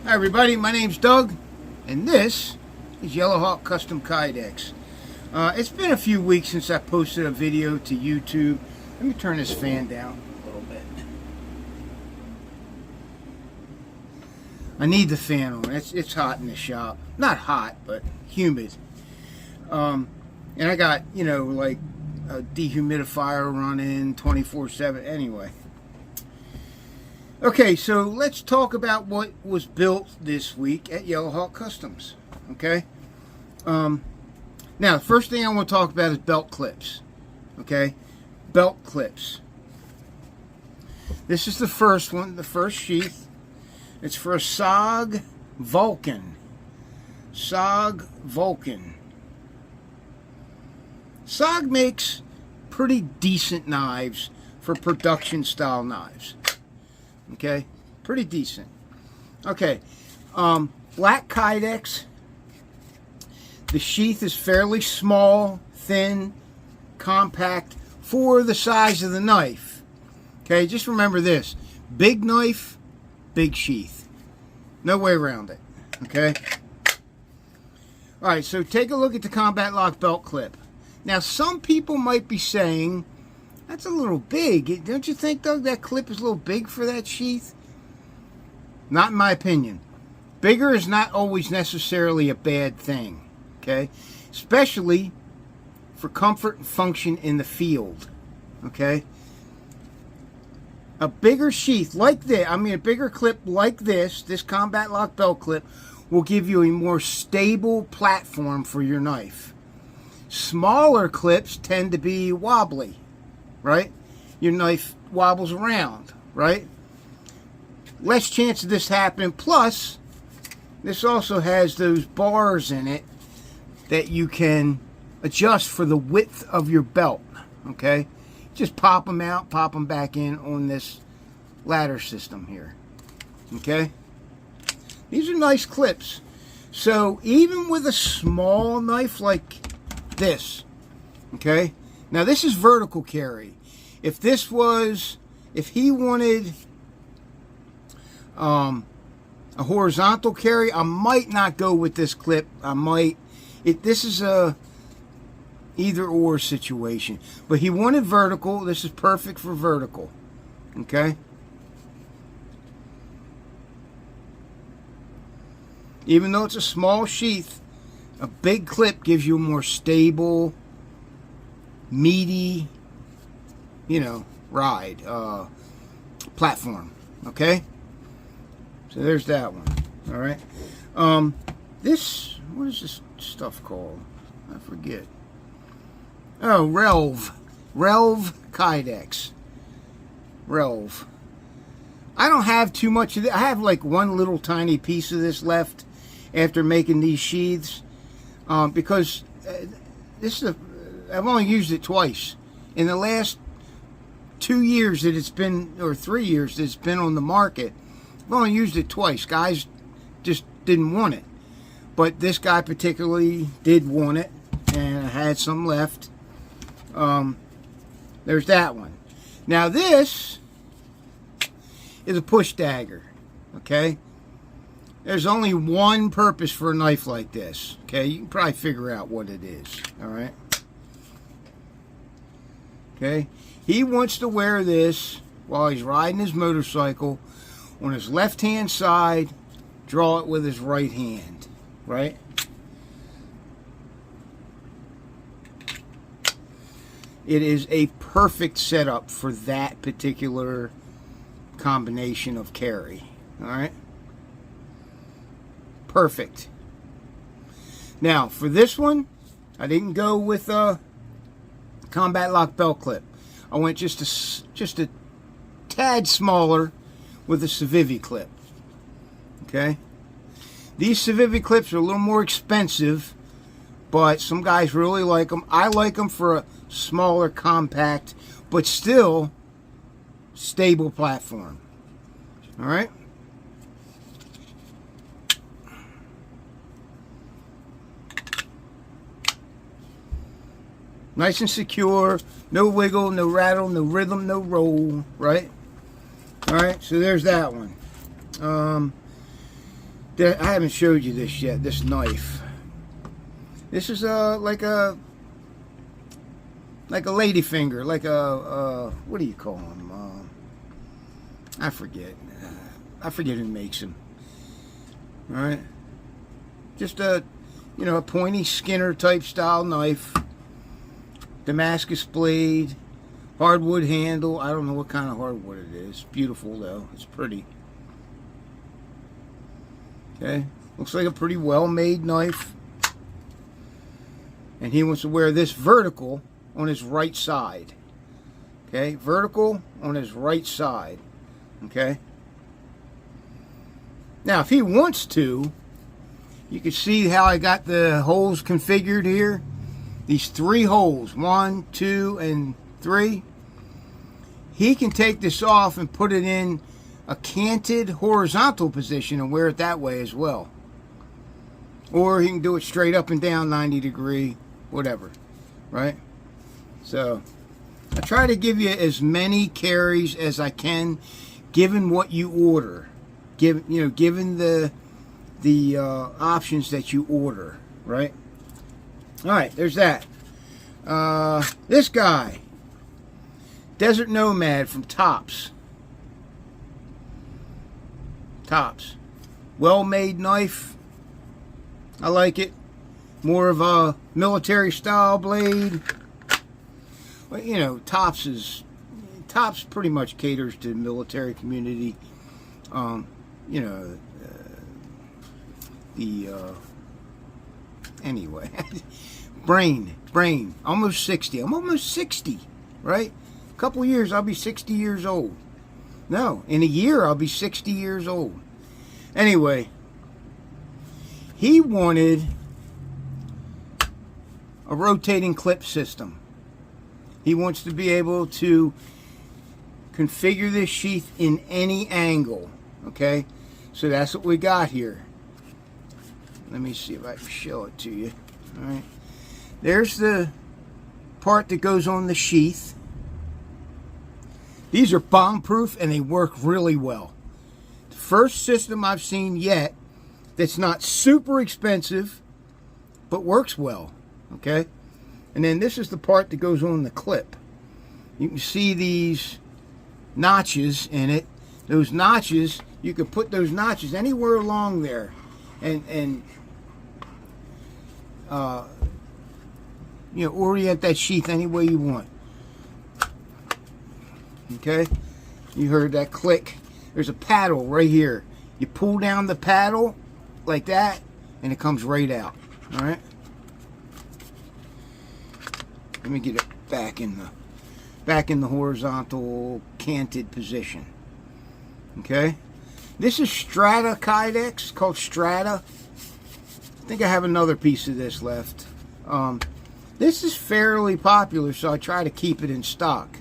Hi everybody, my name's Doug, and this is Yellowhawk Custom Kydex. It's been a few weeks since I posted a video to YouTube. Let me turn this fan down a little bit. I need the fan on. It's hot in the shop. Not hot, but humid. And I got, like a dehumidifier running 24/7 anyway. Okay, so let's talk about what was built this week at Yellowhawk Customs. Okay, now the first thing I want to talk about is belt clips. Okay, belt clips. This is the first one, the first sheath. It's for a SOG Vulcan. SOG Vulcan. SOG makes pretty decent knives for production style knives. Okay, pretty decent. Okay, black Kydex. The sheath is fairly small, thin, compact for the size of the knife. Okay, just remember this: big knife, big sheath. No way around it. Okay. All right, so take a look at the combat lock belt clip. Now, some people might be saying, that's a little big. Don't you think, Doug, that clip is a little big for that sheath? Not in my opinion. Bigger is not always necessarily a bad thing, okay? Especially for comfort and function in the field, okay? A bigger sheath like this, a bigger clip like this combat lock belt clip, will give you a more stable platform for your knife. Smaller clips tend to be wobbly, right? Your knife wobbles around, right? Less chance of this happening. Plus, this also has those bars in it that you can adjust for the width of your belt, okay? Just pop them out, pop them back in on this ladder system here, okay? These are nice clips. So even with a small knife like this, okay? Now this is vertical carry. If he wanted a horizontal carry, I might not go with this clip. This is a either or situation. But he wanted vertical. This is perfect for vertical. Okay? Even though it's a small sheath, a big clip gives you a more stable, meaty, ride, platform. Okay? So there's that one. All right. What is this stuff called? I forget. Oh, Relv Kydex. Relv. I don't have too much of it. I have like one little tiny piece of this left after making these sheaths, because I've only used it twice in the last 2 years that it's been, or 3 years that it's been on the market. I've only used it twice. Guys just didn't want it. But this guy particularly did want it, and I had some left. There's that one. Now this is a push dagger, okay? There's only one purpose for a knife like this, okay? You can probably figure out what it is, all right? Okay? He wants to wear this while he's riding his motorcycle on his left-hand side, draw it with his right hand, right? It is a perfect setup for that particular combination of carry, all right? Perfect. Now, for this one, I didn't go with a combat lock belt clip. I went just a tad smaller with a Civivi clip. Okay? These Civivi clips are a little more expensive, but some guys really like them. I like them for a smaller, compact, but still stable platform. All right? Nice and secure, no wiggle, no rattle, no rhythm, no roll, right? All right, so there's that one. I haven't showed you this yet. This knife. This is like a ladyfinger, like a what do you call them? I forget. I forget who makes them. All right, just a a pointy Skinner type style knife. Damascus blade, hardwood handle. I don't know what kind of hardwood it is. Beautiful though. It's pretty. Okay, looks like a pretty well-made knife. And he wants to wear this vertical on his right side. Okay, vertical on his right side. Okay. Now, if he wants to, you can see how I got the holes configured here. These 3 holes, 1, 2, and 3. He can take this off and put it in a canted horizontal position and wear it that way as well. Or he can do it straight up and down, 90 degree, whatever, right? So I try to give you as many carries as I can, given what you order, given the options that you order, right? All right, there's that. This guy, Desert Nomad from Tops. Tops. Well-made knife. I like it. More of a military style blade. Well, Tops pretty much caters to the military community. Anyway. Brain. Almost 60. I'm almost 60, right? A couple years, I'll be 60 years old. No, in a year, I'll be 60 years old. Anyway, he wanted a rotating clip system. He wants to be able to configure this sheath in any angle. Okay, so that's what we got here. Let me see if I can show it to you. All right, there's the part that goes on the sheath. These are bomb-proof and they work really well. The first system I've seen yet that's not super expensive but works well. Okay, and then this is the part that goes on the clip. You can see these notches in it. Those notches, you can put those notches anywhere along there and orient that sheath any way you want. Okay, you heard that click. There's a paddle right here. You pull down the paddle like that and it comes right out. All right, let me get it back in the horizontal canted position. Okay, this is Strata Kydex, called Strata. I think I have another piece of this left. This is fairly popular, so I try to keep it in stock.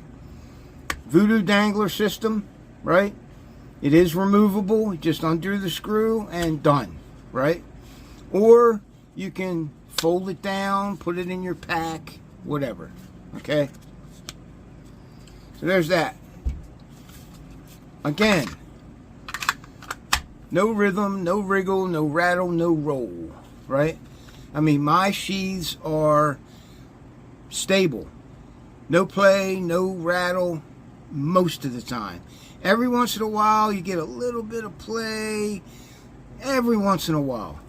Voodoo dangler system, right? It is removable. Just undo the screw and done, right? Or you can fold it down, put it in your pack, whatever. Okay? So there's that. Again, no rhythm, no wriggle, no rattle, no roll, right? I mean, my sheaths are stable. No play, no rattle, most of the time. Every once in a while, you get a little bit of play. Every once in a while.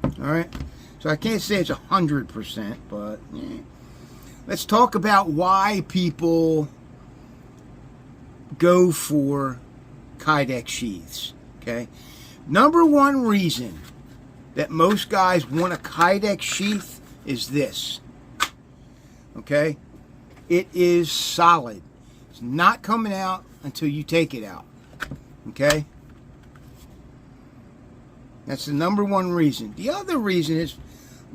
All right? So I can't say it's 100%, but let's talk about why people go for Kydex sheaths. Okay? Number one reason that most guys want a Kydex sheath is this. Okay? It is solid. It's not coming out until you take it out. Okay? That's the number one reason. The other reason is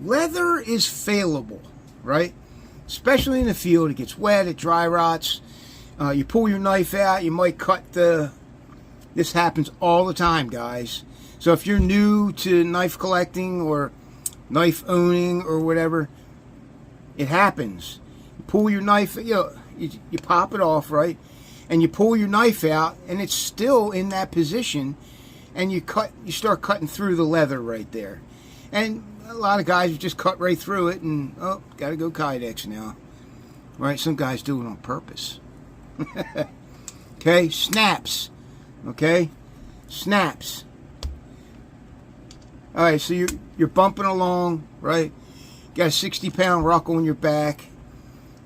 leather is fallible, right? Especially in the field. It gets wet, it dry rots. You pull your knife out, you might cut the... This happens all the time, guys. So if you're new to knife collecting or knife owning or whatever, it happens. You pull your knife, you pop it off, right? And you pull your knife out, and it's still in that position, and you start cutting through the leather right there. And a lot of guys just cut right through it, and oh, got to go Kydex now. Right? Some guys do it on purpose. Okay, snaps. Okay, snaps. All right, so you're bumping along, right? You got a 60-pound rock on your back.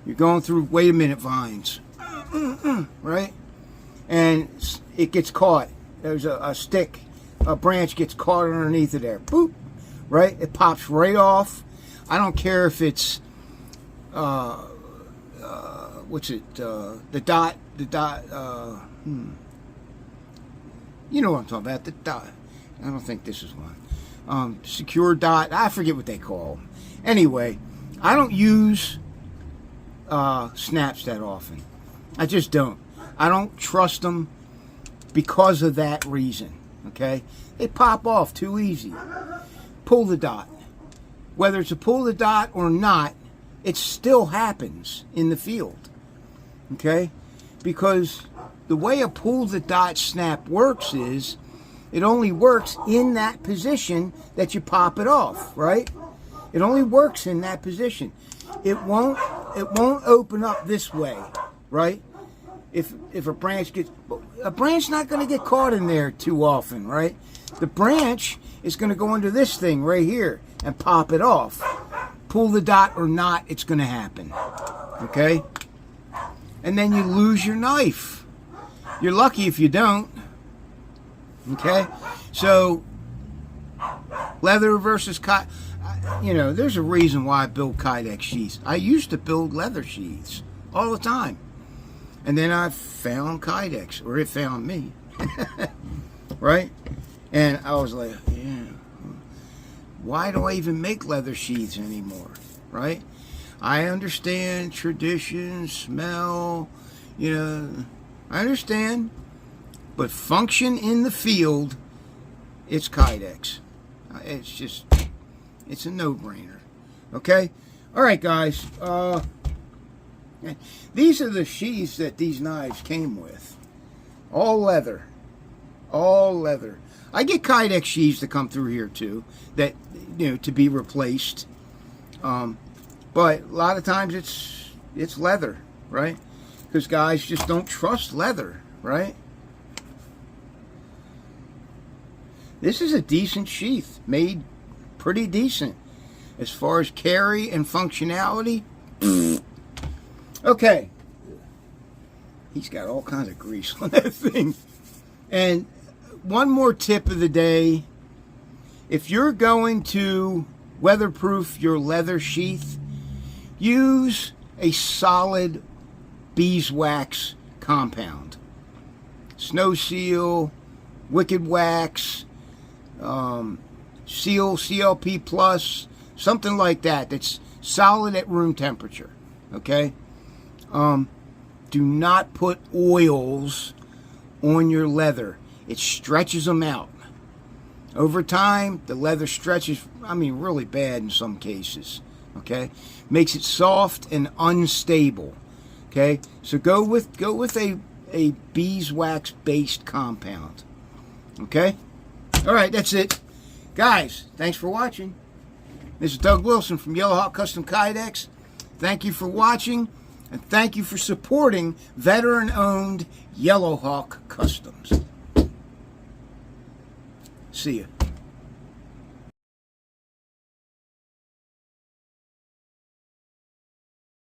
You're going through, wait a minute, vines, right? And it gets caught. There's a stick, a branch gets caught underneath of there. Boop, right? It pops right off. I don't care if it's what's it? The dot. You know what I'm talking about? The dot. I don't think this is one. Secure dot. I forget what they call them. Anyway, I don't use snaps that often. I just don't. I don't trust them because of that reason. Okay, they pop off too easy. Pull the dot. Whether it's a pull the dot or not, it still happens in the field. Okay, because the way a pull the dot snap works is it only works in that position that you pop it off, right? It only works in that position. It won't open up this way, right? If a branch not going to get caught in there too often, right? The branch is going to go under this thing right here and pop it off. Pull the dot or not, it's going to happen. Okay? And then you lose your knife. You're lucky if you don't. Okay? So, leather versus there's a reason why I build Kydex sheaths. I used to build leather sheaths all the time. And then I found Kydex, or it found me. Right? And I was like, yeah, why do I even make leather sheaths anymore? Right? I understand tradition, smell, I understand. But function in the field, it's Kydex. It's a no-brainer. Okay? All right, guys. These are the sheaths that these knives came with. All leather. All leather. I get Kydex sheaths to come through here too, that to be replaced. But a lot of times it's leather, right? Because guys just don't trust leather, right? This is a decent sheath, made pretty decent as far as carry and functionality. Okay, he's got all kinds of grease on that thing. And one more tip of the day: if you're going to weatherproof your leather sheath, use a solid beeswax compound. Snow Seal, Wicked Wax, Seal, CLP Plus, something like that that's solid at room temperature. Okay? Do not put oils on your leather. It stretches them out. Over time, the leather stretches, really bad in some cases. Okay? Makes it soft and unstable. Okay? So go with a beeswax based compound. Okay? All right, that's it. Guys, thanks for watching. This is Doug Wilson from Yellowhawk Custom Kydex. Thank you for watching, and thank you for supporting veteran-owned Yellowhawk Customs. See ya.